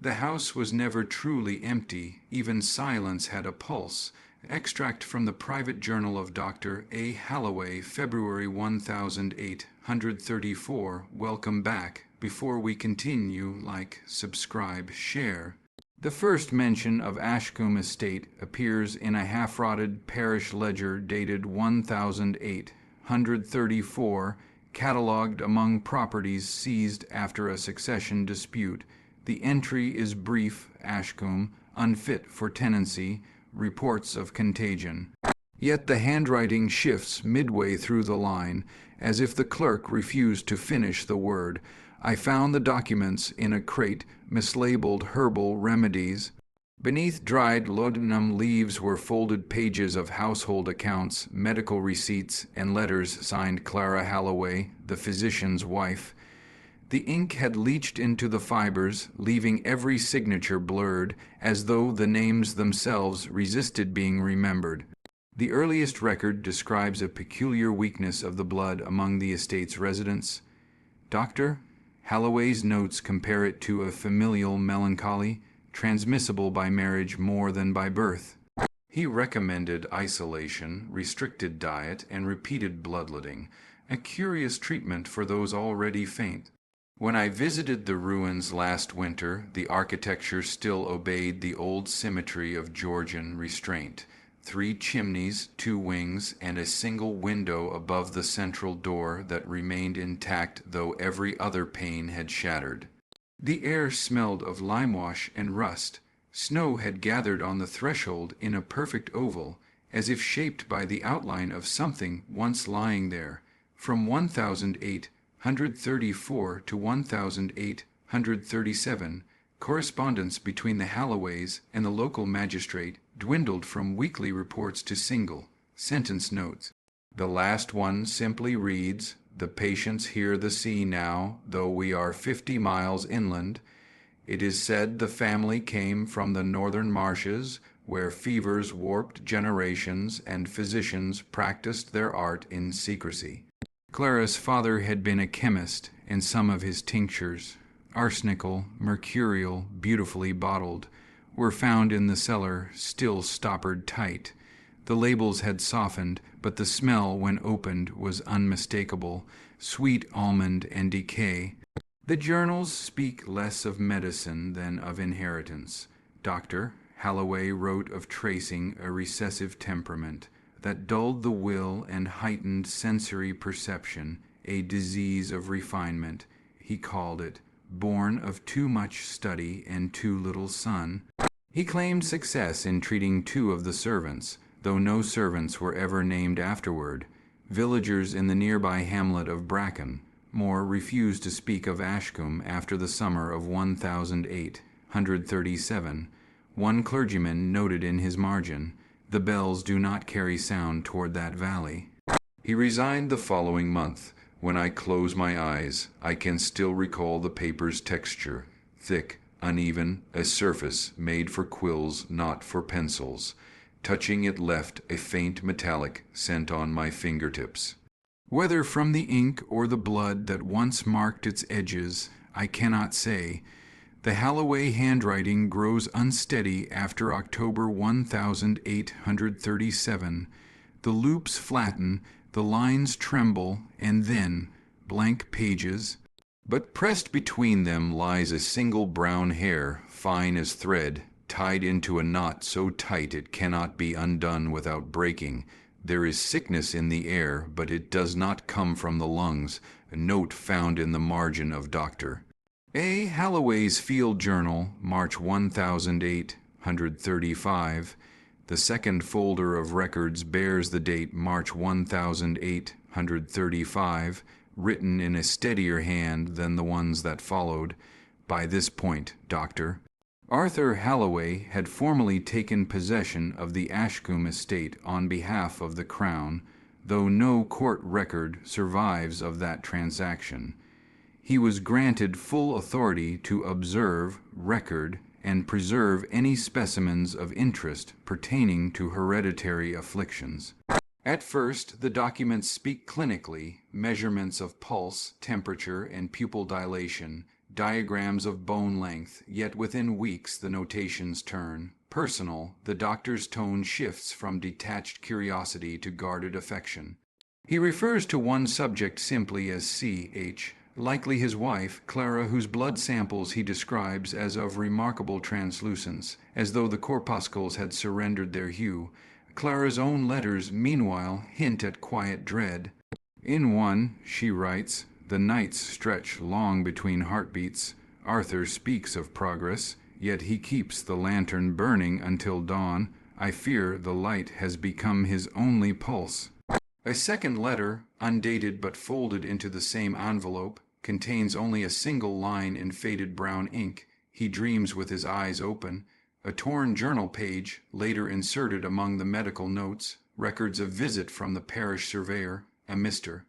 The house was never truly empty, even silence had a pulse. Extract from the private journal of Dr. A. Halloway, February 1834. Welcome back. Before we continue, like, subscribe, share. The first mention of Ashcombe Estate appears in a half-rotted parish ledger dated 1834, catalogued among properties seized after a succession dispute. The entry is brief: Ashcombe, unfit for tenancy, reports of contagion. Yet the handwriting shifts midway through the line, as if the clerk refused to finish the word. I found the documents in a crate, mislabeled herbal remedies. Beneath dried laudanum leaves were folded pages of household accounts, medical receipts, and letters signed Clara Halloway, the physician's wife. The ink had leached into the fibers, leaving every signature blurred, as though the names themselves resisted being remembered. The earliest record describes a peculiar weakness of the blood among the estate's residents. Dr. Halloway's notes compare it to a familial melancholy, transmissible by marriage more than by birth. He recommended isolation, restricted diet, and repeated bloodletting, a curious treatment for those already faint. When I visited the ruins last winter, the architecture still obeyed the old symmetry of Georgian restraint. 3 chimneys, 2 wings, and a single window above the central door that remained intact though every other pane had shattered. The air smelled of limewash and rust. Snow had gathered on the threshold in a perfect oval, as if shaped by the outline of something once lying there. From 1834 to 1837, correspondence between the Halloways and the local magistrate dwindled from weekly reports to single sentence notes. The last one simply reads, "The patients hear the sea now, though we are 50 miles inland. It is said the family came from the northern marshes, where fevers warped generations and physicians practiced their art in secrecy." Clara's father had been a chemist, and some of his tinctures, arsenical, mercurial, beautifully bottled, were found in the cellar, still stoppered tight. The labels had softened, but the smell, when opened, was unmistakable: sweet almond and decay. The journals speak less of medicine than of inheritance. Dr. Halloway wrote of tracing a recessive temperament that dulled the will and heightened sensory perception, a disease of refinement, he called it, born of too much study and too little sun. He claimed success in treating 2 of the servants, though no servants were ever named afterward. Villagers in the nearby hamlet of Bracken, Moore refused to speak of Ashcombe after the summer of 1837. One clergyman noted in his margin, "The bells do not carry sound toward that valley." He resigned the following month. When I close my eyes, I can still recall the paper's texture, thick, uneven, a surface made for quills, not for pencils. Touching it left a faint metallic scent on my fingertips. Whether from the ink or the blood that once marked its edges, I cannot say. The Halloway handwriting grows unsteady after October 1837. The loops flatten, the lines tremble, and then blank pages. But pressed between them lies a single brown hair, fine as thread, tied into a knot so tight it cannot be undone without breaking. There is sickness in the air, but it does not come from the lungs. A note found in the margin of Dr. A. Halloway's Field Journal, March 1835. The second folder of records bears the date March 1835, written in a steadier hand than the ones that followed. By this point, Dr. Arthur Halloway had formally taken possession of the Ashcombe estate on behalf of the Crown, though no court record survives of that transaction. He was granted full authority to observe, record, and preserve any specimens of interest pertaining to hereditary afflictions. At first, the documents speak clinically, measurements of pulse, temperature, and pupil dilation, diagrams of bone length, yet within weeks the notations turn. Personal, the doctor's tone shifts from detached curiosity to guarded affection. He refers to one subject simply as C.H., likely his wife, Clara, whose blood samples he describes as of remarkable translucence, as though the corpuscles had surrendered their hue. Clara's own letters, meanwhile, hint at quiet dread. In one, she writes, "The nights stretch long between heartbeats. Arthur speaks of progress, yet he keeps the lantern burning until dawn. I fear the light has become his only pulse." A second letter, undated but folded into the same envelope, contains only a single line in faded brown ink. He dreams with his eyes open. A torn journal page, later inserted among the medical notes, records a visit from the parish surveyor, a Mr.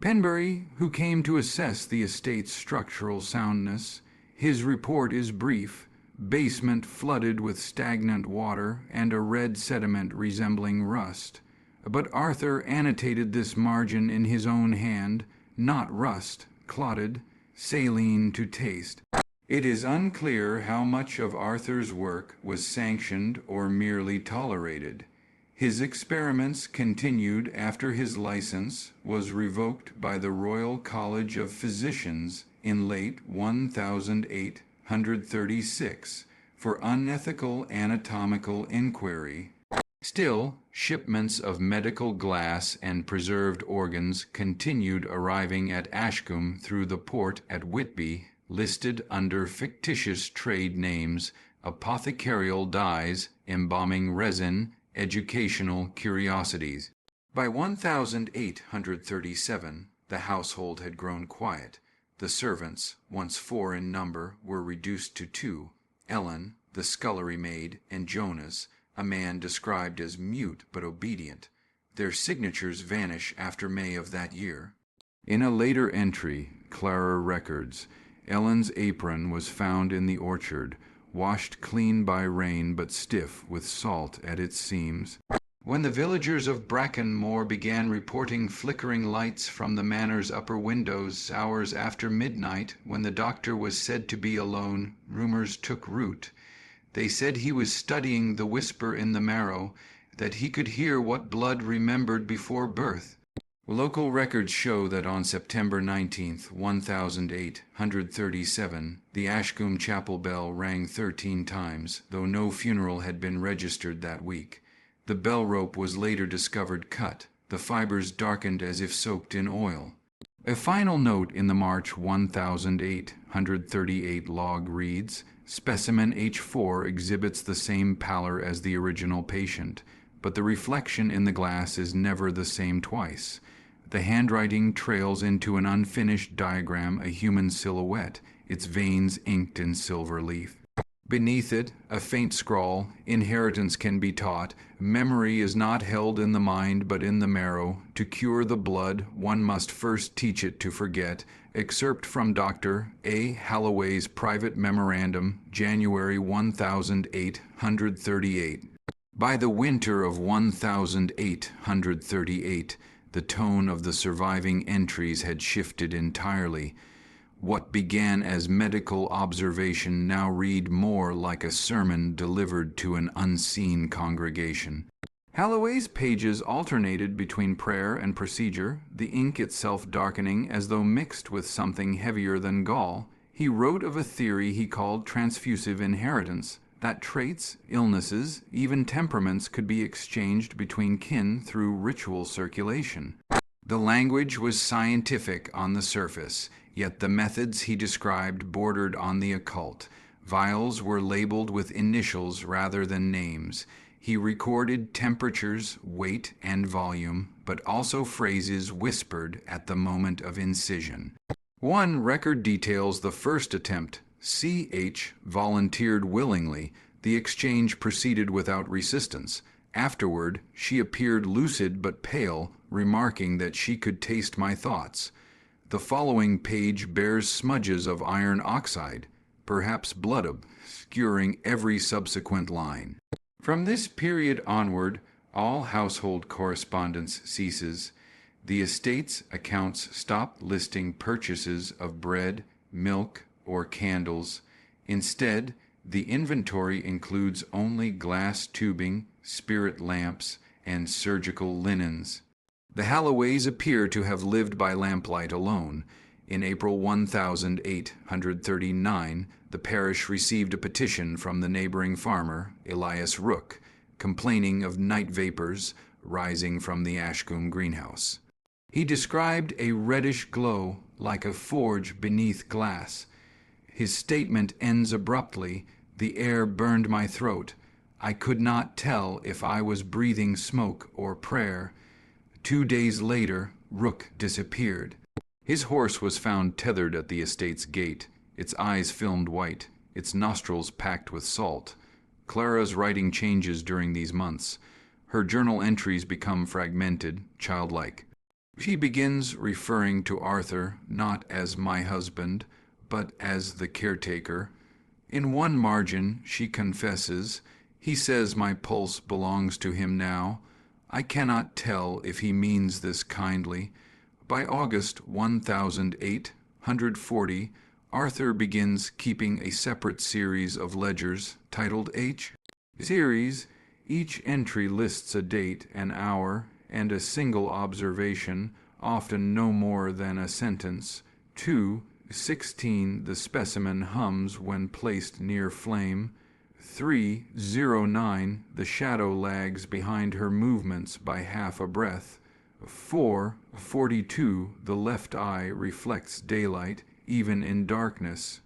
Penbury, who came to assess the estate's structural soundness. His report is brief: basement flooded with stagnant water and a red sediment resembling rust. But Arthur annotated this margin in his own hand: not rust, clotted, saline to taste. It is unclear how much of Arthur's work was sanctioned or merely tolerated. His experiments continued after his license was revoked by the Royal College of Physicians in late 1836 for unethical anatomical inquiry. Still, shipments of medical glass and preserved organs continued arriving at Ashcombe through the port at Whitby, listed under fictitious trade names: apothecarial dyes, embalming resin, educational curiosities. By 1837, the household had grown quiet. The servants, once 4 in number, were reduced to 2: Ellen, the scullery maid, and Jonas, a man described as mute but obedient. Their signatures vanish after May of that year. In a later entry, Clara records, Ellen's apron was found in the orchard, washed clean by rain but stiff with salt at its seams. When the villagers of Brackenmore began reporting flickering lights from the manor's upper windows hours after midnight, when the doctor was said to be alone, rumors took root. They said he was studying the whisper in the marrow, that he could hear what blood remembered before birth. Local records show that on September 19th, 1837, the Ashcombe chapel bell rang 13 times, though no funeral had been registered that week. The bell rope was later discovered cut, the fibers darkened as if soaked in oil. A final note in the March 1838 log reads, Specimen H4 exhibits the same pallor as the original patient, but the reflection in the glass is never the same twice. The handwriting trails into an unfinished diagram, a human silhouette, its veins inked in silver leaf. Beneath it, a faint scrawl: inheritance can be taught. Memory is not held in the mind but in the marrow. To cure the blood, one must first teach it to forget. Excerpt from Dr. A. Halloway's private memorandum, January 1838. By the winter of 1838, the tone of the surviving entries had shifted entirely. What began as medical observation now read more like a sermon delivered to an unseen congregation. Halloway's pages alternated between prayer and procedure, the ink itself darkening as though mixed with something heavier than gall. He wrote of a theory he called transfusive inheritance, that traits, illnesses, even temperaments could be exchanged between kin through ritual circulation. The language was scientific on the surface, yet the methods he described bordered on the occult. Vials were labeled with initials rather than names. He recorded temperatures, weight, and volume, but also phrases whispered at the moment of incision. One record details the first attempt. C.H. volunteered willingly. The exchange proceeded without resistance. Afterward, she appeared lucid but pale, remarking that she could taste my thoughts. The following page bears smudges of iron oxide, perhaps blood, obscuring every subsequent line. From this period onward, all household correspondence ceases. The estate's accounts stop listing purchases of bread, milk, or candles. Instead, the inventory includes only glass tubing, spirit lamps, and surgical linens. The Halloways appear to have lived by lamplight alone. In April 1839, the parish received a petition from the neighboring farmer, Elias Rook, complaining of night vapors rising from the Ashcombe greenhouse. He described a reddish glow like a forge beneath glass. His statement ends abruptly, "The air burned my throat. I could not tell if I was breathing smoke or prayer." 2 days later, Rook disappeared. His horse was found tethered at the estate's gate, its eyes filmed white, its nostrils packed with salt. Clara's writing changes during these months. Her journal entries become fragmented, childlike. She begins referring to Arthur not as my husband, but as the caretaker. In one margin, she confesses, "He says my pulse belongs to him now. I cannot tell if he means this kindly." By August 1840, Arthur begins keeping a separate series of ledgers titled H. Series. Each entry lists a date, an hour, and a single observation, often no more than a sentence. 2:16 The specimen hums when placed near flame. 3:09 The shadow lags behind her movements by half a breath. 4:42 The left eye reflects daylight, even in darkness.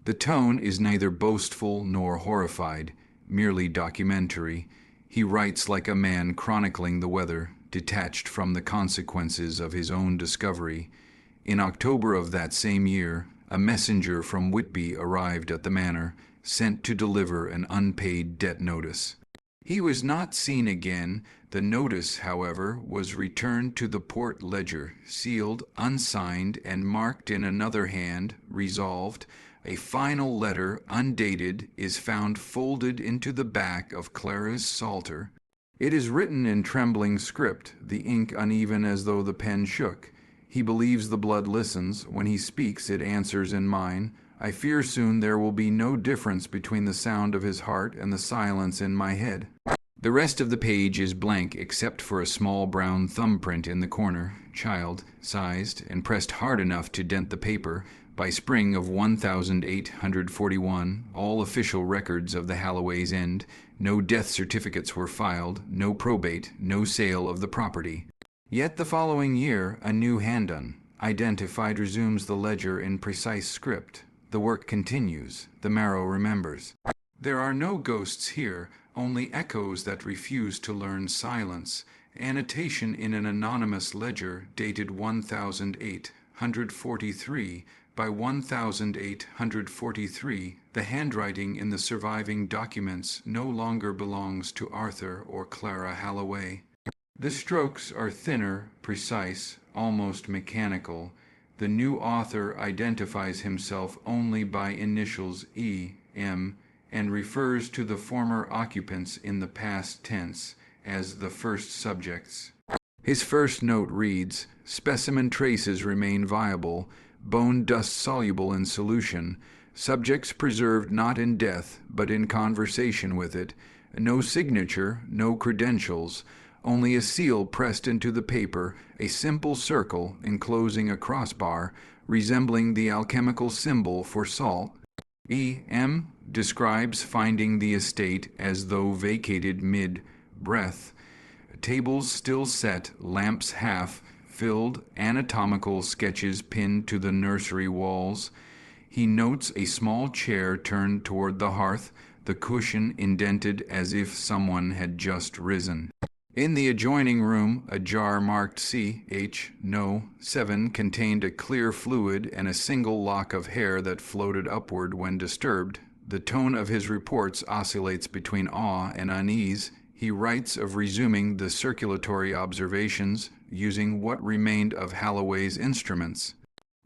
The tone is neither boastful nor horrified, merely documentary. He writes like a man chronicling the weather, detached from the consequences of his own discovery. In October of that same year, a messenger from Whitby arrived at the manor, sent to deliver an unpaid debt notice. He was not seen again. The notice, however, was returned to the port ledger, sealed, unsigned, and marked in another hand, resolved. A final letter, undated, is found folded into the back of Clara's psalter. It is written in trembling script, the ink uneven as though the pen shook. He believes the blood listens. When he speaks, it answers in mine. I fear soon there will be no difference between the sound of his heart and the silence in my head. The rest of the page is blank except for a small brown thumbprint in the corner, child-sized, and pressed hard enough to dent the paper. By spring of 1841, all official records of the Halloways end. No death certificates were filed, no probate, no sale of the property. Yet the following year, a new hand-on, identified, resumes the ledger in precise script. The work continues. The marrow remembers. There are no ghosts here, only echoes that refuse to learn silence. Annotation in an anonymous ledger dated 1843. By 1843, the handwriting in the surviving documents no longer belongs to Arthur or Clara Halloway. The strokes are thinner, precise, almost mechanical. The new author identifies himself only by initials E.M. and refers to the former occupants in the past tense as the first subjects. His first note reads, "Specimen traces remain viable, bone dust soluble in solution, subjects preserved not in death but in conversation with it, no signature, no credentials, only a seal pressed into the paper, a simple circle enclosing a crossbar resembling the alchemical symbol for salt." E.M. describes finding the estate as though vacated mid-breath. Tables still set, lamps half filled, anatomical sketches pinned to the nursery walls. He notes a small chair turned toward the hearth, the cushion indented as if someone had just risen. In the adjoining room, a jar marked C.H. No. 7 contained a clear fluid and a single lock of hair that floated upward when disturbed. The tone of his reports oscillates between awe and unease. He writes of resuming the circulatory observations using what remained of Halloway's instruments.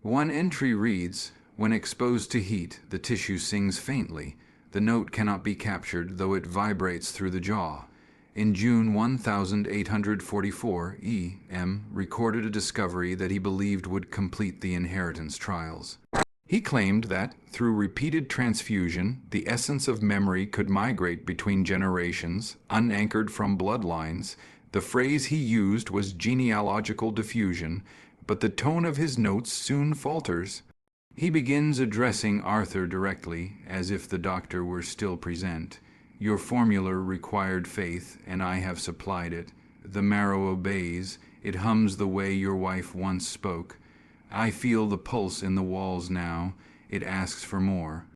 One entry reads, "When exposed to heat, the tissue sings faintly. The note cannot be captured, though it vibrates through the jaw." In June 1844, E.M. recorded a discovery that he believed would complete the inheritance trials. He claimed that, through repeated transfusion, the essence of memory could migrate between generations, unanchored from bloodlines. The phrase he used was genealogical diffusion, but the tone of his notes soon falters. He begins addressing Arthur directly, as if the doctor were still present. Your formula required faith, and I have supplied it. The marrow obeys. It hums the way your wife once spoke. I feel the pulse in the walls now. It asks for more.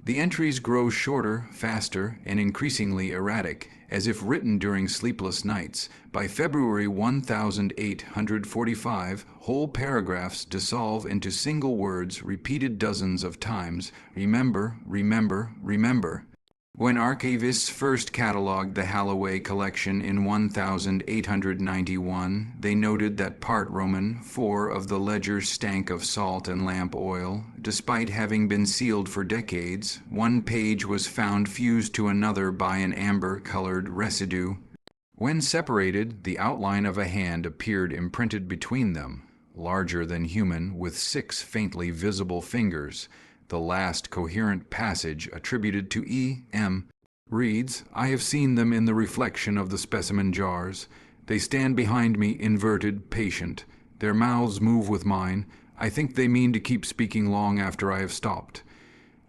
The entries grow shorter, faster, and increasingly erratic, as if written during sleepless nights. By February 1845, whole paragraphs dissolve into single words repeated dozens of times. Remember, remember, remember. When archivists first catalogued the Halloway collection in 1891, they noted that part Roman 4 of the ledger stank of salt and lamp oil. Despite having been sealed for decades, one page was found fused to another by an amber-colored residue. When separated, the outline of a hand appeared imprinted between them, larger than human, with 6 faintly visible fingers. The last coherent passage, attributed to E.M., reads, I have seen them in the reflection of the specimen jars. They stand behind me, inverted, patient. Their mouths move with mine. I think they mean to keep speaking long after I have stopped.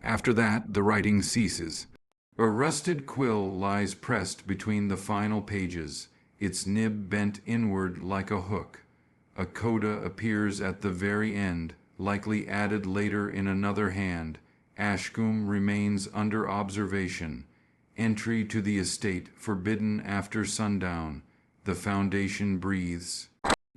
After that, the writing ceases. A rusted quill lies pressed between the final pages, its nib bent inward like a hook. A coda appears at the very end, likely added later in another hand. Ashcombe remains under observation. Entry to the estate forbidden after sundown. The foundation breathes.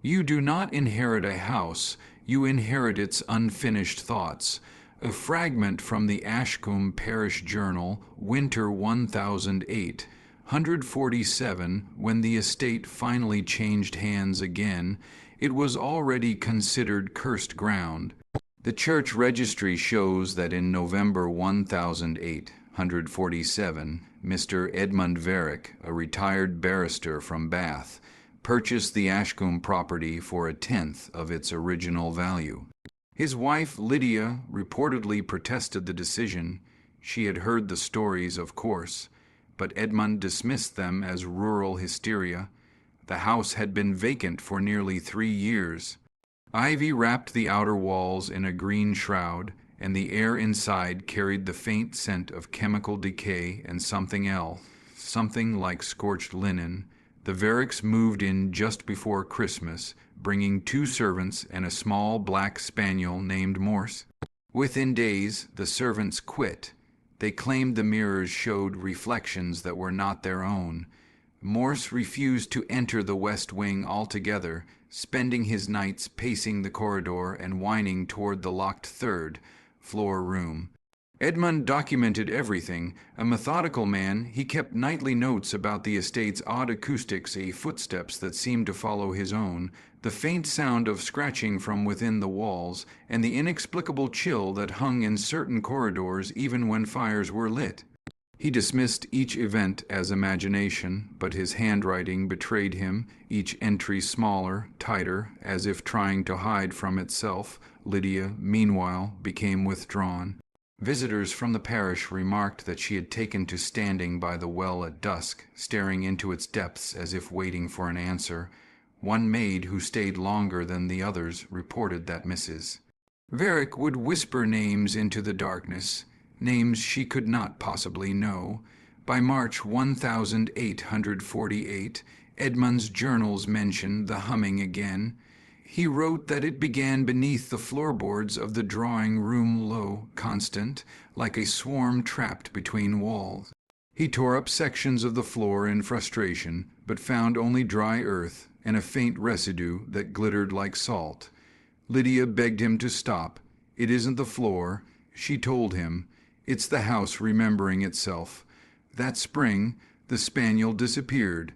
You do not inherit a house, you inherit its unfinished thoughts. A fragment from the Ashcombe Parish Journal, winter 1008, 147, when the estate finally changed hands again. It was already considered cursed ground. The church registry shows that in November 1008, 147, Mr. Edmund Varick, a retired barrister from Bath, purchased the Ashcombe property for 1/10 of its original value. His wife, Lydia, reportedly protested the decision. She had heard the stories, of course, but Edmund dismissed them as rural hysteria. The house had been vacant for nearly 3 years. Ivy wrapped the outer walls in a green shroud, and the air inside carried the faint scent of chemical decay and something else, something like scorched linen. The Varricks moved in just before Christmas, bringing 2 servants and a small black spaniel named Morse. Within days, the servants quit. They claimed the mirrors showed reflections that were not their own. Morse refused to enter the west wing altogether, spending his nights pacing the corridor and whining toward the locked 3rd floor room. Edmund documented everything. A methodical man, he kept nightly notes about the estate's odd acoustics, footsteps that seemed to follow his own, the faint sound of scratching from within the walls, and the inexplicable chill that hung in certain corridors even when fires were lit. He dismissed each event as imagination, but his handwriting betrayed him, each entry smaller, tighter, as if trying to hide from itself. Lydia, meanwhile, became withdrawn. Visitors from the parish remarked that she had taken to standing by the well at dusk, staring into its depths as if waiting for an answer. One maid who stayed longer than the others reported that Mrs. Varick would whisper names into the darkness, names she could not possibly know. By March 1848, Edmund's journals mentioned the humming again. He wrote that it began beneath the floorboards of the drawing-room, low, constant, like a swarm trapped between walls. He tore up sections of the floor in frustration, but found only dry earth and a faint residue that glittered like salt. Lydia begged him to stop. It isn't the floor, she told him. It's the house remembering itself. That spring, the spaniel disappeared.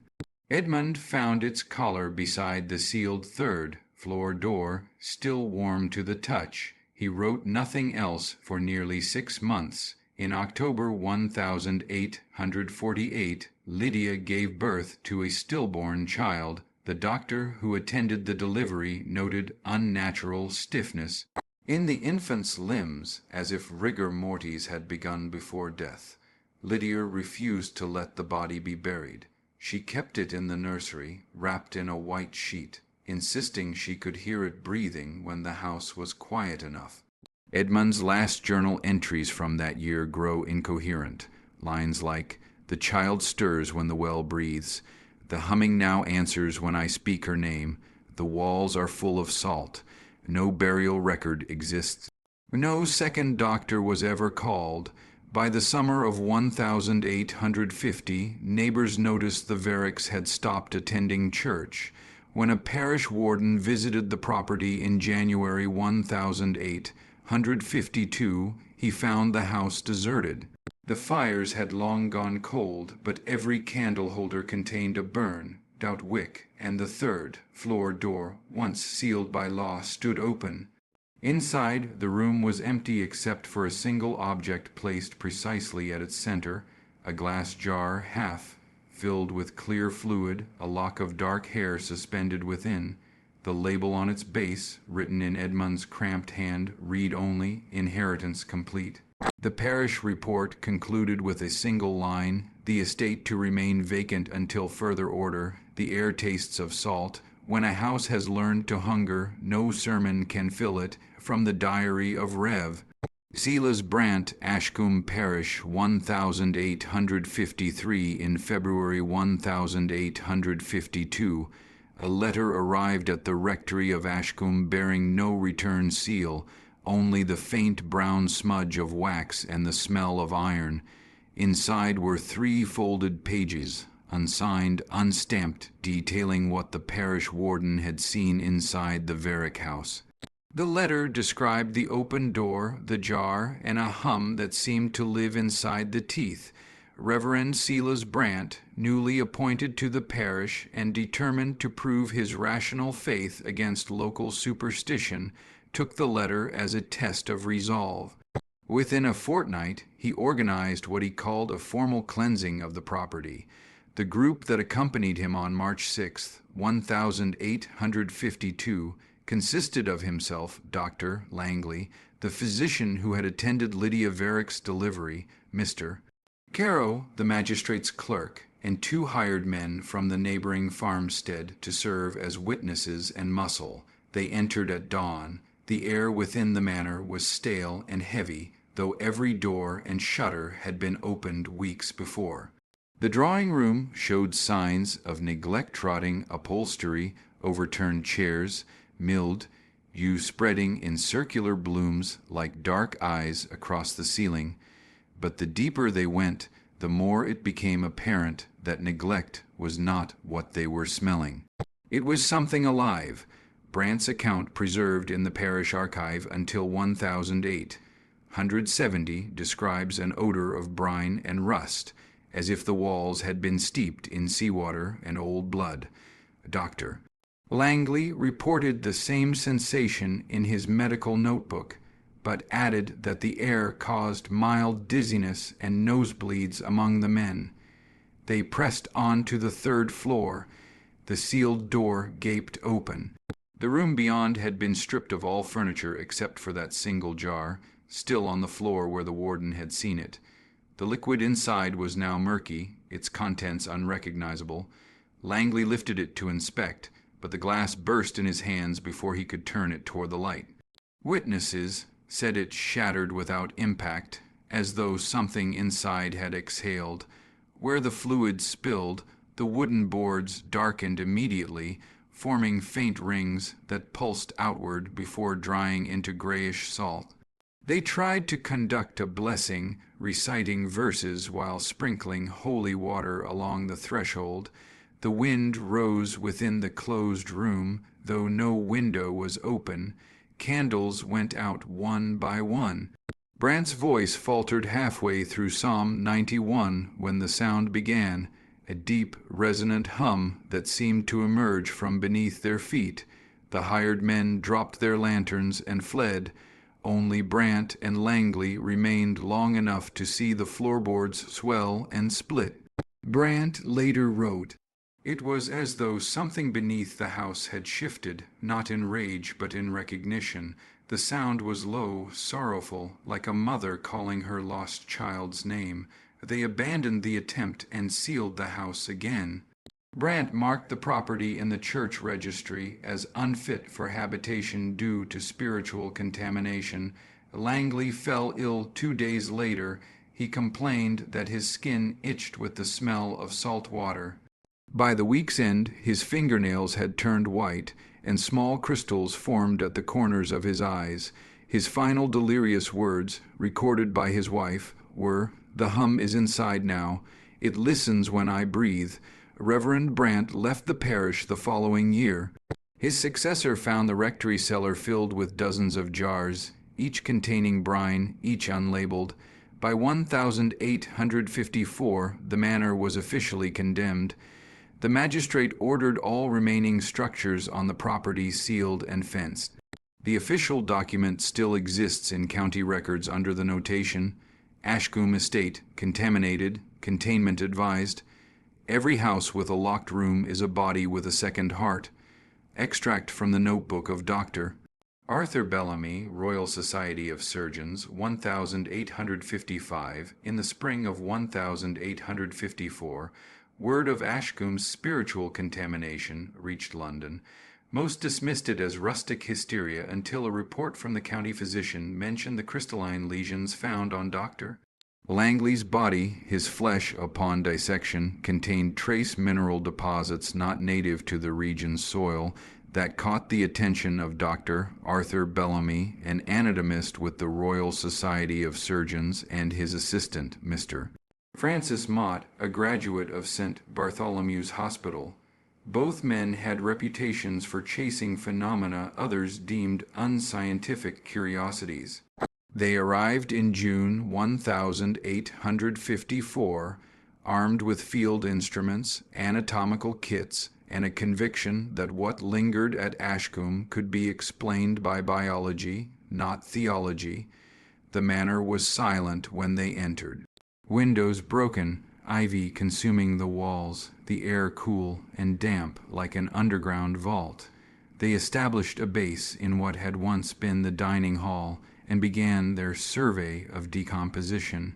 Edmund found its collar beside the sealed 3rd floor door, still warm to the touch. He wrote nothing else for nearly 6 months. In October 1848, Lydia gave birth to a stillborn child. The doctor who attended the delivery noted unnatural stiffness. In the infant's limbs, as if rigor mortis had begun before death, Lydia refused to let the body be buried. She kept it in the nursery, wrapped in a white sheet, insisting she could hear it breathing when the house was quiet enough. Edmund's last journal entries from that year grow incoherent. Lines like, "The child stirs when the well breathes. The humming now answers when I speak her name. The walls are full of salt. No burial record exists." No second doctor was ever called. By the summer of 1850, neighbors noticed the Verricks had stopped attending church. When a parish warden visited the property in January 1852, he found the house deserted. The fires had long gone cold, but every candle holder contained a burned-out wick, and the third floor door, once sealed by law, stood open. Inside, the room was empty except for a single object placed precisely at its center, a glass jar half filled with clear fluid, a lock of dark hair suspended within, the label on its base, written in Edmund's cramped hand, "Read only, inheritance complete." The parish report concluded with a single line, "The estate to remain vacant until further order. The air tastes of salt. When a house has learned to hunger, no sermon can fill it." From the diary of Rev. Silas Brant, Ashcombe Parish, 1853. In February 1852, a letter arrived at the rectory of Ashcombe bearing no return seal, only the faint brown smudge of wax and the smell of iron. Inside were 3 folded pages, unsigned, unstamped, detailing what the parish warden had seen inside the Verrick house. The letter described the open door, the jar, and a hum that seemed to live inside the teeth. Reverend Silas Brant, newly appointed to the parish and determined to prove his rational faith against local superstition, took the letter as a test of resolve. Within a fortnight, he organized what he called a formal cleansing of the property. The group that accompanied him on March 6, 1852, consisted of himself, Dr. Langley, the physician who had attended Lydia Verrick's delivery, Mr. Carow, the magistrate's clerk, and 2 hired men from the neighboring farmstead to serve as witnesses and muscle. They entered at dawn. The air within the manor was stale and heavy, though every door and shutter had been opened weeks before. The drawing-room showed signs of neglect-trotting upholstery, overturned chairs, mildew spreading in circular blooms like dark eyes across the ceiling, but the deeper they went, the more it became apparent that neglect was not what they were smelling. It was something alive. Brant's account preserved in the parish archive until 1008. 170 describes an odor of brine and rust, as if the walls had been steeped in seawater and old blood. Dr. Langley reported the same sensation in his medical notebook, but added that the air caused mild dizziness and nosebleeds among the men. They pressed on to the 3rd floor. The sealed door gaped open. The room beyond had been stripped of all furniture except for that single jar, still on the floor where the warden had seen it. The liquid inside was now murky, its contents unrecognizable. Langley lifted it to inspect, but the glass burst in his hands before he could turn it toward the light. Witnesses said it shattered without impact, as though something inside had exhaled. Where the fluid spilled, the wooden boards darkened immediately, forming faint rings that pulsed outward before drying into grayish salt. They tried to conduct a blessing, reciting verses while sprinkling holy water along the threshold. The wind rose within the closed room, though no window was open. Candles went out one by one. Brant's voice faltered halfway through Psalm 91 when the sound began, a deep, resonant hum that seemed to emerge from beneath their feet. The hired men dropped their lanterns and fled. Only Brant and Langley remained long enough to see the floorboards swell and split. Brant later wrote, "It was as though something beneath the house had shifted, not in rage but in recognition. The sound was low, sorrowful, like a mother calling her lost child's name. They abandoned the attempt and sealed the house again. Brant marked the property in the church registry as unfit for habitation due to spiritual contamination. Langley fell ill 2 days later. He complained that his skin itched with the smell of salt water. By the week's end, his fingernails had turned white, and small crystals formed at the corners of his eyes. His final delirious words, recorded by his wife, were, "The hum is inside now. It listens when I breathe." Reverend Brant left the parish the following year. His successor found the rectory cellar filled with dozens of jars, each containing brine, each unlabeled. By 1854, the manor was officially condemned. The magistrate ordered all remaining structures on the property sealed and fenced. The official document still exists in county records under the notation, "Ashcombe Estate, contaminated, containment advised." Every house with a locked room is a body with a second heart. Extract from the notebook of Dr. Arthur Bellamy, Royal Society of Surgeons, 1855, in the spring of 1854, word of Ashcombe's spiritual contamination reached London. Most dismissed it as rustic hysteria until a report from the county physician mentioned the crystalline lesions found on Dr. Langley's body. His flesh, upon dissection, contained trace mineral deposits not native to the region's soil that caught the attention of Dr. Arthur Bellamy, an anatomist with the Royal Society of Surgeons, and his assistant, Mr. Francis Mott, a graduate of St. Bartholomew's Hospital. Both men had reputations for chasing phenomena others deemed unscientific curiosities. They arrived in June 1854, armed with field instruments, anatomical kits, and a conviction that what lingered at Ashcombe could be explained by biology, not theology. The manor was silent when they entered. Windows broken, ivy consuming the walls, the air cool and damp like an underground vault. They established a base in what had once been the dining hall and began their survey of decomposition.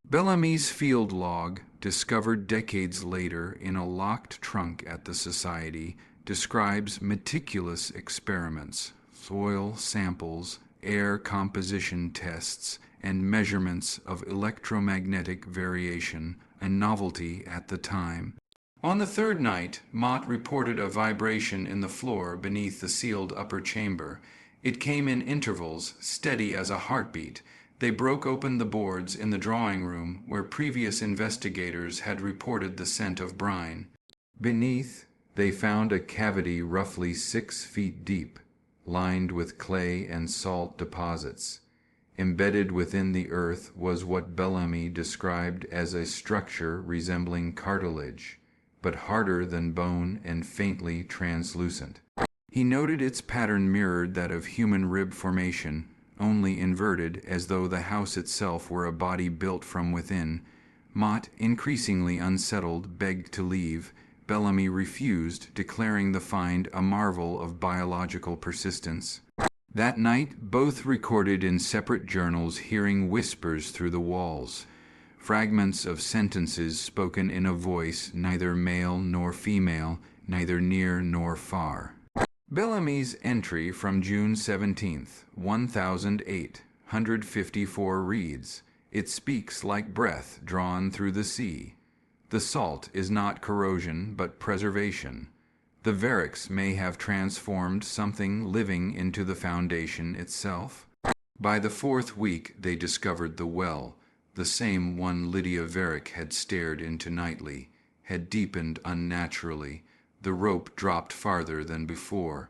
Bellamy's field log, discovered decades later in a locked trunk at the Society, describes meticulous experiments, soil samples, air composition tests, and measurements of electromagnetic variation, a novelty at the time. On the third night, Mott reported a vibration in the floor beneath the sealed upper chamber. It came in intervals, steady as a heartbeat. They broke open the boards in the drawing room where previous investigators had reported the scent of brine. Beneath, they found a cavity roughly 6 feet deep, lined with clay and salt deposits. Embedded within the earth was what Bellamy described as a structure resembling cartilage, but harder than bone and faintly translucent. He noted its pattern mirrored that of human rib formation, only inverted, as though the house itself were a body built from within. Mott, increasingly unsettled, begged to leave. Bellamy refused, declaring the find a marvel of biological persistence. That night, both recorded in separate journals hearing whispers through the walls, fragments of sentences spoken in a voice neither male nor female, neither near nor far. Bellamy's entry from June 17, 1854 reads, "It speaks like breath drawn through the sea. The salt is not corrosion but preservation. The varix may have transformed something living into the foundation itself." By the fourth week they discovered the well, the same one Lydia Varick had stared into nightly, had deepened unnaturally. The rope dropped farther than before.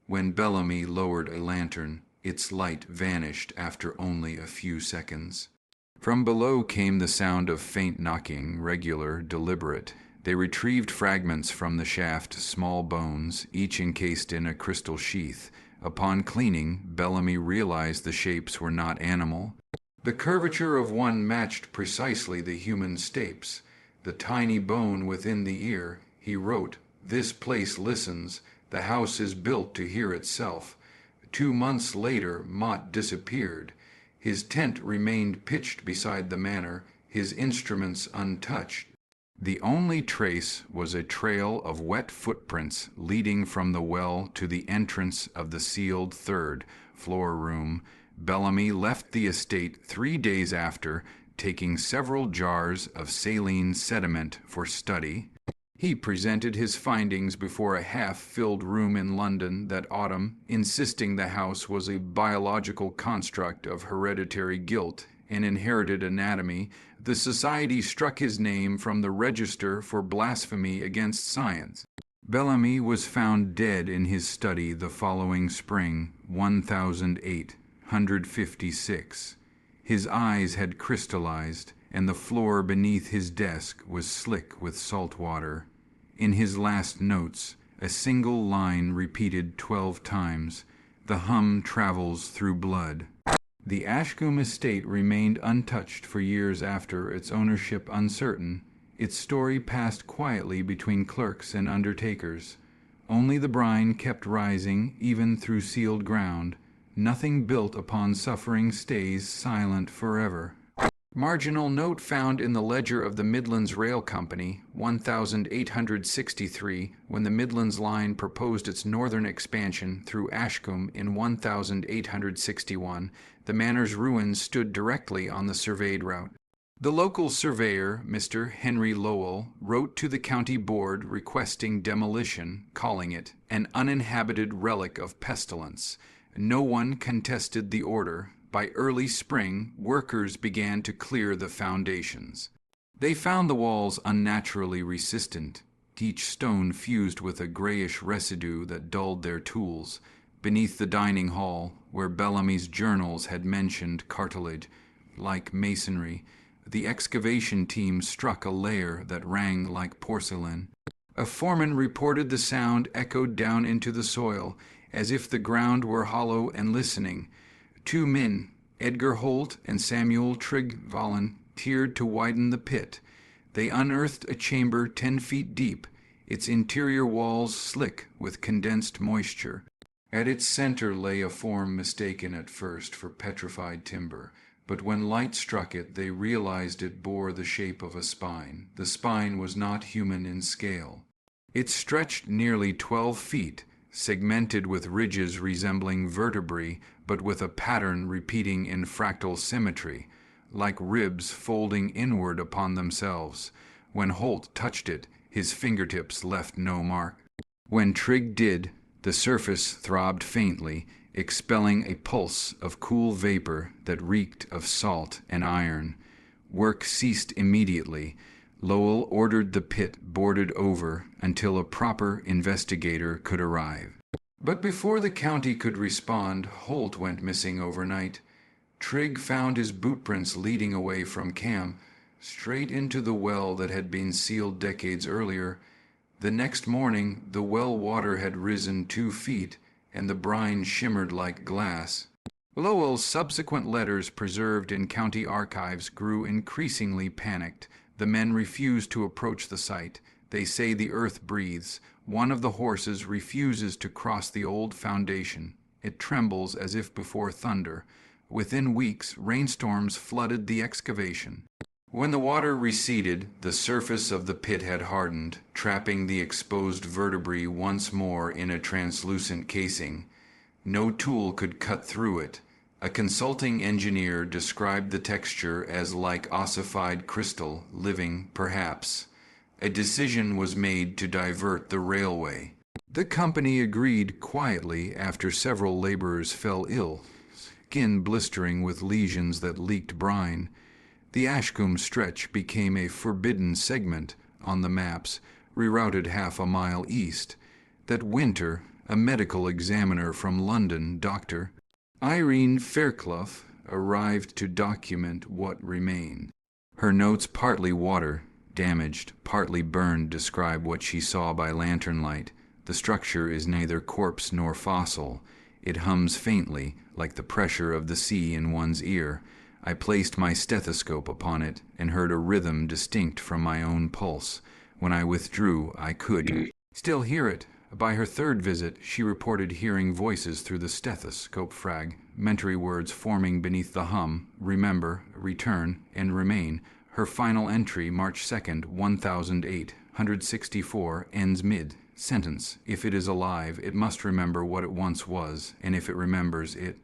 When Bellamy lowered a lantern, its light vanished after only a few seconds. From below came the sound of faint knocking, regular, deliberate. They retrieved fragments from the shaft, small bones, each encased in a crystal sheath. Upon cleaning, Bellamy realized the shapes were not animal. The curvature of one matched precisely the human stapes. The tiny bone within the ear, he wrote, "This place listens. The house is built to hear itself." 2 months later, Mott disappeared. His tent remained pitched beside the manor, his instruments untouched. The only trace was a trail of wet footprints leading from the well to the entrance of the sealed third floor room. Bellamy left the estate 3 days after, taking several jars of saline sediment for study. He presented his findings before a half-filled room in London that autumn, insisting the house was a biological construct of hereditary guilt and inherited anatomy. The society struck his name from the register for blasphemy against science. Bellamy was found dead in his study the following spring, 1856. His eyes had crystallized, and the floor beneath his desk was slick with salt water. In his last notes, a single line repeated 12 times, "The hum travels through blood." The Ashcombe estate remained untouched for years after, its ownership uncertain. Its story passed quietly between clerks and undertakers. Only the brine kept rising, even through sealed ground. Nothing built upon suffering stays silent forever. Marginal note found in the ledger of the Midlands Rail Company, 1863, when the Midlands Line proposed its northern expansion through Ashcombe in 1861. The manor's ruins stood directly on the surveyed route. The local surveyor, Mr. Henry Lowell, wrote to the county board requesting demolition, calling it an uninhabited relic of pestilence. No one contested the order. By early spring, workers began to clear the foundations. They found the walls unnaturally resistant, each stone fused with a grayish residue that dulled their tools. Beneath the dining hall, where Bellamy's journals had mentioned cartilage, like masonry, the excavation team struck a layer that rang like porcelain. A foreman reported the sound echoed down into the soil, as if the ground were hollow and listening. 2 men, Edgar Holt and Samuel Trigg, volunteered to widen the pit. They unearthed a chamber 10 feet deep, its interior walls slick with condensed moisture. At its center lay a form mistaken at first for petrified timber, but when light struck it, they realized it bore the shape of a spine. The spine was not human in scale. It stretched nearly 12 feet, segmented with ridges resembling vertebrae, but with a pattern repeating in fractal symmetry, like ribs folding inward upon themselves. When Holt touched it, his fingertips left no mark. When Trigg did, the surface throbbed faintly, expelling a pulse of cool vapor that reeked of salt and iron. Work ceased immediately. Lowell ordered the pit boarded over until a proper investigator could arrive. But before the county could respond, Holt went missing overnight. Trigg found his bootprints leading away from camp, straight into the well that had been sealed decades earlier. The next morning, the well water had risen 2 feet, and the brine shimmered like glass. Lowell's subsequent letters preserved in county archives grew increasingly panicked. The men refused to approach the site. They say the earth breathes. One of the horses refuses to cross the old foundation. It trembles as if before thunder. Within weeks, rainstorms flooded the excavation. When the water receded, the surface of the pit had hardened, trapping the exposed vertebrae once more in a translucent casing. No tool could cut through it. A consulting engineer described the texture as like ossified crystal, living, perhaps. A decision was made to divert the railway. The company agreed quietly after several laborers fell ill, skin blistering with lesions that leaked brine. The Ashcombe stretch became a forbidden segment on the maps, rerouted half a mile east. That winter, a medical examiner from London, Dr. Irene Fairclough, arrived to document what remained. Her notes, partly water, damaged, partly burned, describe what she saw by lantern light. The structure is neither corpse nor fossil. It hums faintly, like the pressure of the sea in one's ear. I placed my stethoscope upon it and heard a rhythm distinct from my own pulse. When I withdrew, I could still hear it, By her third visit, she reported hearing voices through the stethoscope fragmentary words forming beneath the hum, remember, return, and remain. Her final entry, March 2nd, 1864, ends mid-sentence. If it is alive, it must remember what it once was, and if it remembers it.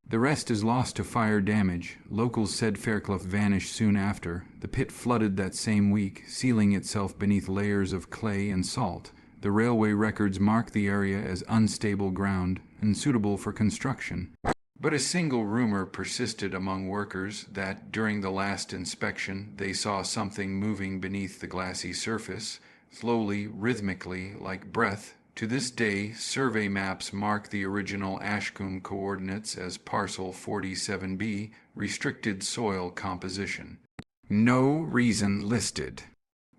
The rest is lost to fire damage. Locals said Fairclough vanished soon after. The pit flooded that same week, sealing itself beneath layers of clay and salt. The railway records mark the area as unstable ground, unsuitable for construction. But a single rumor persisted among workers that, during the last inspection, they saw something moving beneath the glassy surface, slowly, rhythmically, like breath. To this day, survey maps mark the original Ashcombe coordinates as parcel 47B, restricted soil composition. No reason listed.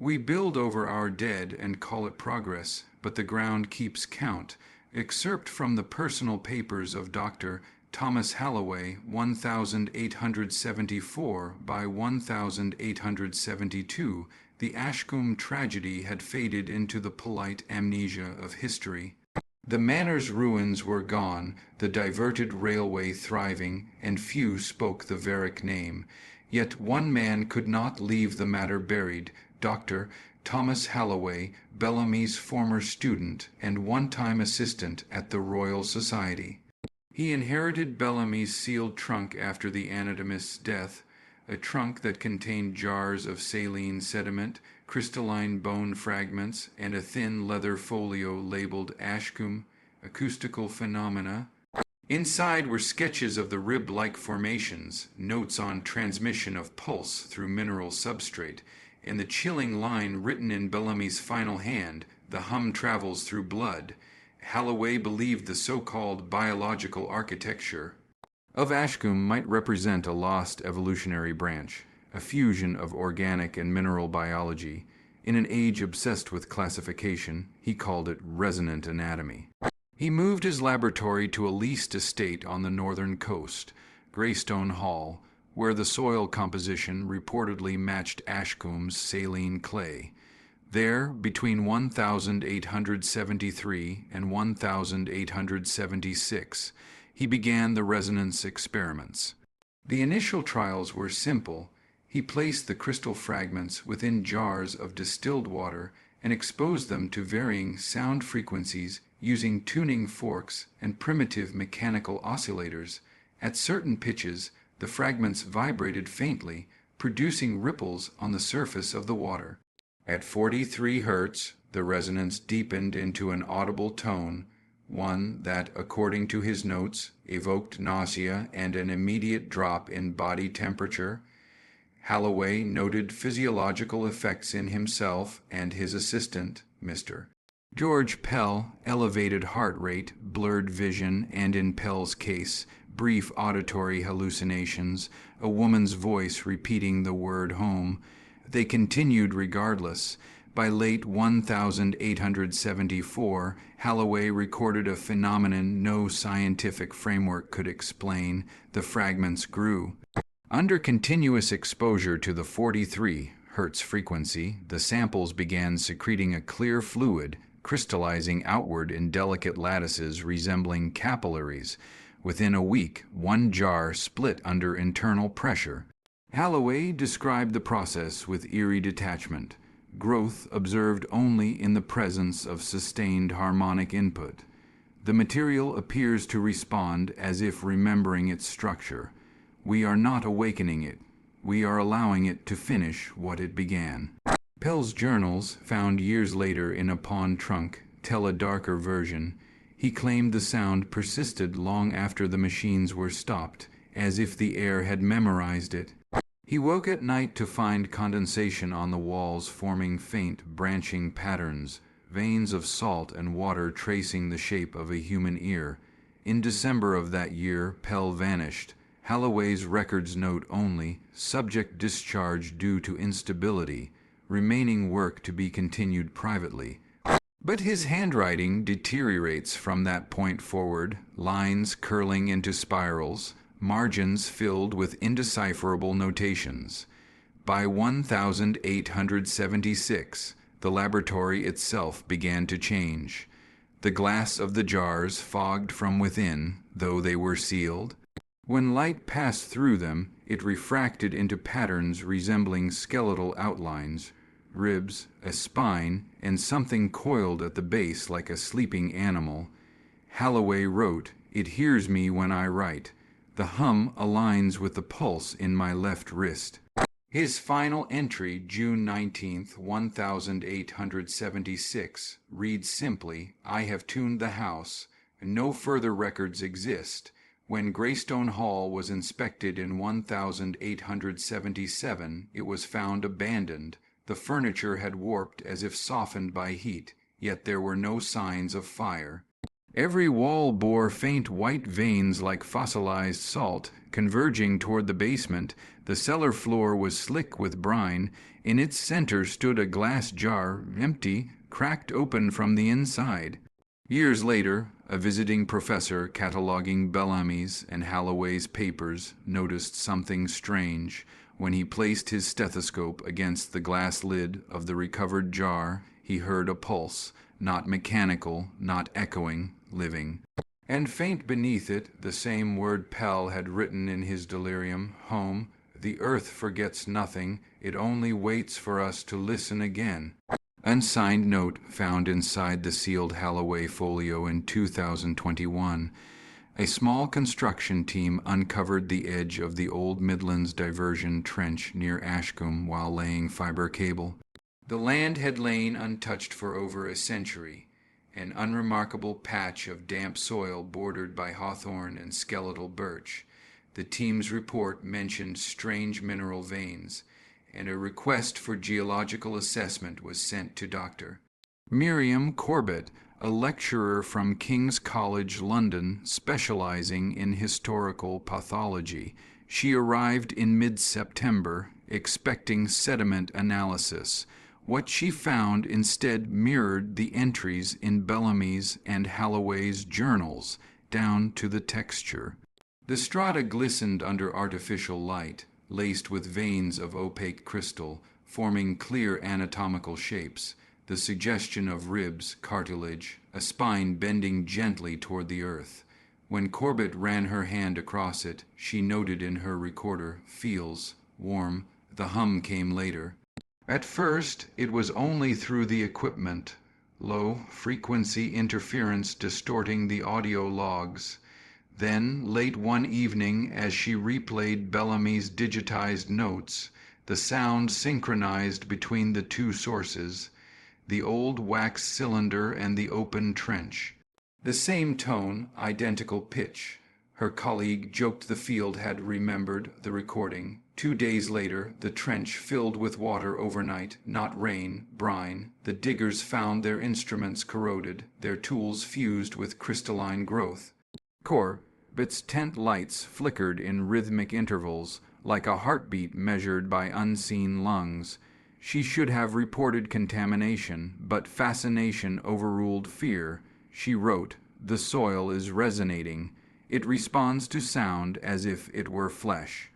We build over our dead and call it progress, but the ground keeps count. Excerpt from the personal papers of Dr. Thomas Halloway, 1874 by 1872, the Ashcombe tragedy had faded into the polite amnesia of history. The manor's ruins were gone, the diverted railway thriving, and few spoke the Varick name. Yet one man could not leave the matter buried, Dr. Thomas Halloway, Bellamy's former student and one-time assistant at the Royal Society. He inherited Bellamy's sealed trunk after the anatomist's death, a trunk that contained jars of saline sediment, crystalline bone fragments, and a thin leather folio labeled Ashcombe, Acoustical Phenomena. Inside were sketches of the rib-like formations, notes on transmission of pulse through mineral substrate, and the chilling line written in Bellamy's final hand, "The hum travels through blood." Halloway believed the so-called biological architecture of Ashcombe might represent a lost evolutionary branch, a fusion of organic and mineral biology. In an age obsessed with classification, he called it resonant anatomy. He moved his laboratory to a leased estate on the northern coast, Greystone Hall, where the soil composition reportedly matched Ashcombe's saline clay. There, between 1873 and 1876, he began the resonance experiments. The initial trials were simple. He placed the crystal fragments within jars of distilled water and exposed them to varying sound frequencies using tuning forks and primitive mechanical oscillators. At certain pitches, the fragments vibrated faintly, producing ripples on the surface of the water. At 43 Hz, the resonance deepened into an audible tone, one that, according to his notes, evoked nausea and an immediate drop in body temperature. Halloway noted physiological effects in himself and his assistant, Mr. George Pell, elevated heart rate, blurred vision, and in Pell's case, brief auditory hallucinations, a woman's voice repeating the word home. They continued regardless. By late 1874, Halloway recorded a phenomenon no scientific framework could explain. The fragments grew. Under continuous exposure to the 43 Hz frequency, the samples began secreting a clear fluid, crystallizing outward in delicate lattices resembling capillaries. Within a week, one jar split under internal pressure. Halloway described the process with eerie detachment, growth observed only in the presence of sustained harmonic input. The material appears to respond as if remembering its structure. We are not awakening it. We are allowing it to finish what it began. Pell's journals, found years later in a pawn trunk, tell a darker version. He claimed the sound persisted long after the machines were stopped, as if the air had memorized it. He woke at night to find condensation on the walls forming faint, branching patterns, veins of salt and water tracing the shape of a human ear. In December of that year, Pell vanished. Halloway's records note only, subject discharge due to instability, remaining work to be continued privately. But his handwriting deteriorates from that point forward, lines curling into spirals, margins filled with indecipherable notations. By 1876, the laboratory itself began to change. The glass of the jars fogged from within, though they were sealed. When light passed through them, it refracted into patterns resembling skeletal outlines, ribs, a spine, and something coiled at the base like a sleeping animal. Halloway wrote, "It hears me when I write. The hum aligns with the pulse in my left wrist." His final entry, June 19th, 1876, reads simply, "I have tuned the house. No further records exist. When Greystone Hall was inspected in 1877, it was found abandoned. The furniture had warped as if softened by heat, yet there were no signs of fire. Every wall bore faint white veins like fossilized salt, converging toward the basement. The cellar floor was slick with brine. In its center stood a glass jar, empty, cracked open from the inside." Years later, a visiting professor cataloging Bellamy's and Halloway's papers noticed something strange. When he placed his stethoscope against the glass lid of the recovered jar, he heard a pulse, not mechanical, not echoing, living. And faint beneath it, the same word Pell had written in his delirium, home, "The earth forgets nothing, it only waits for us to listen again." Unsigned note found inside the sealed Halloway folio in 2021. A small construction team uncovered the edge of the old Midlands diversion trench near Ashcombe while laying fiber cable. The land had lain untouched for over a century, an unremarkable patch of damp soil bordered by hawthorn and skeletal birch. The team's report mentioned strange mineral veins, and a request for geological assessment was sent to Dr. Miriam Corbett, a lecturer from King's College London specializing in historical pathology. She arrived in mid-September, expecting sediment analysis. What she found instead mirrored the entries in Bellamy's and Halloway's journals, down to the texture. The strata glistened under artificial light, laced with veins of opaque crystal, forming clear anatomical shapes, the suggestion of ribs, cartilage, a spine bending gently toward the earth. When Corbett ran her hand across it, she noted in her recorder, "Feels warm." The hum came later. At first, it was only through the equipment, low-frequency interference distorting the audio logs. Then, late one evening, as she replayed Bellamy's digitized notes, the sound synchronized between the two sources, the old wax cylinder and the open trench. The same tone, identical pitch. Her colleague joked the field had remembered the recording. 2 days later, the trench filled with water overnight, not rain, brine. The diggers found their instruments corroded, their tools fused with crystalline growth. Corbett's tent lights flickered in rhythmic intervals, like a heartbeat measured by unseen lungs. She should have reported contamination, but fascination overruled fear. She wrote, "The soil is resonating. It responds to sound as if it were flesh."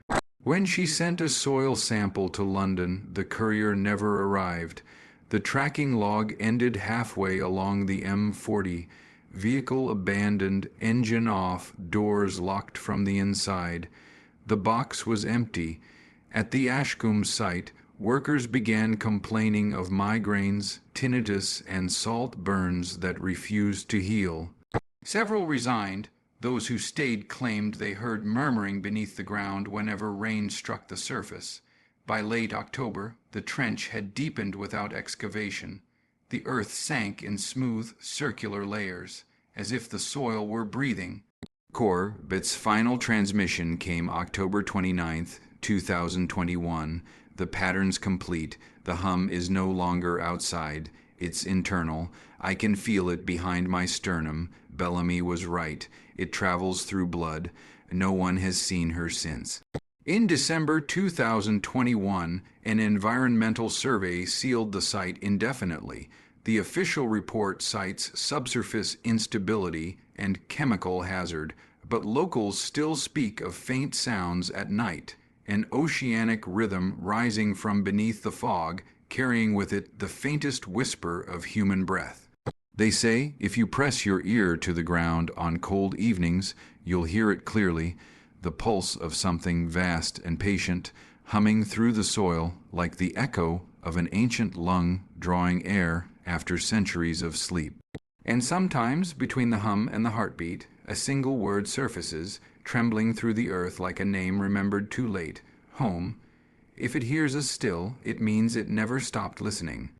When she sent a soil sample to London, the courier never arrived. The tracking log ended halfway along the M40. Vehicle abandoned, engine off, doors locked from the inside. The box was empty. At the Ashcombe site, workers began complaining of migraines, tinnitus, and salt burns that refused to heal. Several resigned. Those who stayed claimed they heard murmuring beneath the ground whenever rain struck the surface. By late October, the trench had deepened without excavation. The earth sank in smooth, circular layers, as if the soil were breathing. Corbett's final transmission came October 29th, 2021. The pattern's complete. The hum is no longer outside. It's internal. I can feel it behind my sternum. Bellamy was right. It travels through blood. No one has seen her since. In December 2021, an environmental survey sealed the site indefinitely. The official report cites subsurface instability and chemical hazard, but locals still speak of faint sounds at night, an oceanic rhythm rising from beneath the fog, carrying with it the faintest whisper of human breath. They say if you press your ear to the ground on cold evenings, you'll hear it clearly, the pulse of something vast and patient, humming through the soil like the echo of an ancient lung drawing air after centuries of sleep. And sometimes, between the hum and the heartbeat, a single word surfaces, trembling through the earth like a name remembered too late, home. If it hears us still, it means it never stopped listening.